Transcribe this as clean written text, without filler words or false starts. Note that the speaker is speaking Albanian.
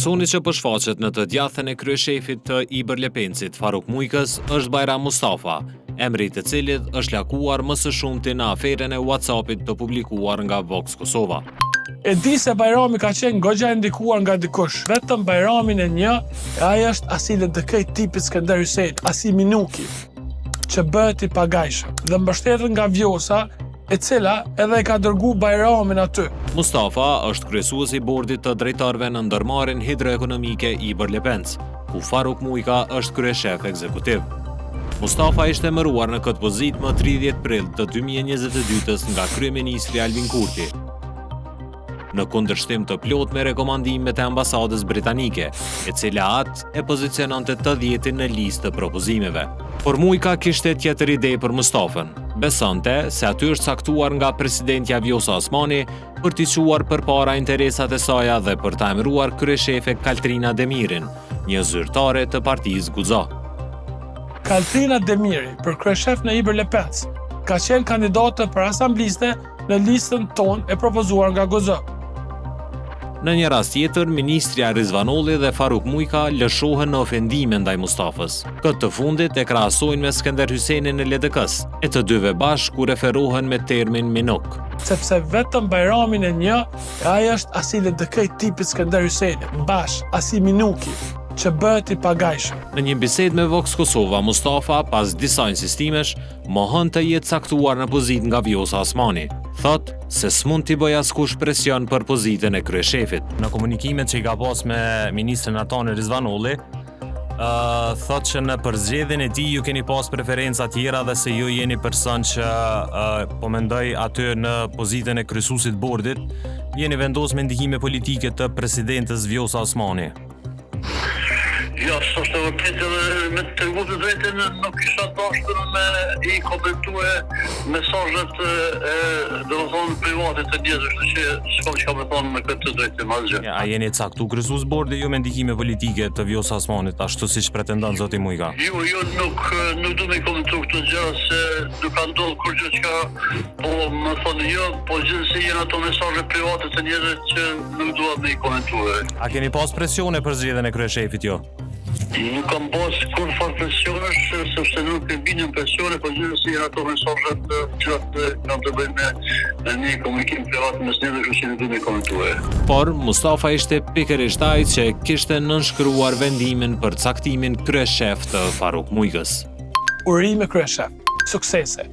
Personi që po shfaqet në të djathën e kryeshefit të Iber Lepencit, Faruk Mujkës, është Bajram Mustafa, emri i të cilit është lakuar më së shumti në aferën e WhatsAppit të publikuar nga Vox Kosova. E di se Bajrami ka qenë goxha e ndikuar nga dikush. Vetëm Bajramin e një, ai është asile të këtij tipit Skënder Hyseni, asi Minuki, që bëhet i pagajshëm dhe mbështetet nga Vjosa, e cila edhe e ka dërgu Bajramin aty. Mustafa është kryesuesi i bordit të drejtarëve në ndërmarrjen hidroekonomike Iber Lepenc, ku Faruk Mujka është kryeshef ekzekutiv. Mustafa ishte emëruar në këtë pozitë më 30 prill të 2022-s nga kryeministri Albin Kurti, në kundërshtim të plot me rekomandimet e ambasadës britanike, e cila atë e poziciononte të 10 në listë të propozimeve. Por Mujka kishte tjetër ide për Mustafën. Besonte se aty është caktuar nga presidentja Vjosa Osmani për t'i quar përpara interesat e saj dhe për ta emëruar kryeshefe Kaltrina Demirin, një zyrtare të partisë Guxha. Kaltrina Demiri, për kryeshef në Iber Lepenc, ka qenë kandidate për asambliste në listën tonë e propozuar nga Guxha. Në një rast tjetër, ministrja Rizvanolli dhe Faruk Mujka lëshohen në ofendime ndaj Mustafës. Këtë të fundit e krahasojnë me Skënder Hysenin e LDK-s, e të dyve bashkë ku referohen me termin Minuk. Sepse vetëm Bajramin e një, ai është asile të këtij tipit Skënder Hyseni, bash asi Minuki, që bëhet i pagajshëm. Në një bisedë me Vox Kosova, Mustafa, pas disa insistimesh, mohon të jetë caktuar në pozitë nga Vjosa Osmani. Thot se s'mund t'i bëj askush presion për pozitën e kryeshefit. Në komunikimet që i ka pas me ministrin Atani Rizvanolli, thot që në përzgjedhjen e tij ju keni pas preferenca tjera dhe se ju jeni person që po mendoj aty në pozitën e kryesuesit bordit, jeni vendos me ndihime politike të presidentes Vjosa Osmani. Ja, s'është e vërtetë edhe me të tërgu të drejtën nuk isha dashur me i komentue mesazhet domethënë private të njerëzve, kështu që s'kam çka më thonë me këtë drejtë më asgjë. A jeni caktu kryesues bordi ju me ndihime politike të Vjosa Osmanit, ashtu siç pretendon zoti Mujka? Jo, nuk do me komentu këtë gjë se nuk ka ndodhur kur gjë çka po më thonë jo, po gjithsesi janë ato mesazhe private të njerëzve që nuk dua me i komentue. A keni pas presione për zgjedhjen e kryeshefit jo? Nuk kam pas kur farë presionesh, sepse nuk e binjën presione, po gjithsesi janë ato mesazhet që kanë të bëjnë me një komunikim privat mes njerëzve, kështu që nuk do me komentue. Por Mustafa ishte pikërisht ai që kishte nënshkruar vendimin për caktimin kryeshef të Faruk Mujkës. Urime kryeshef, suksese.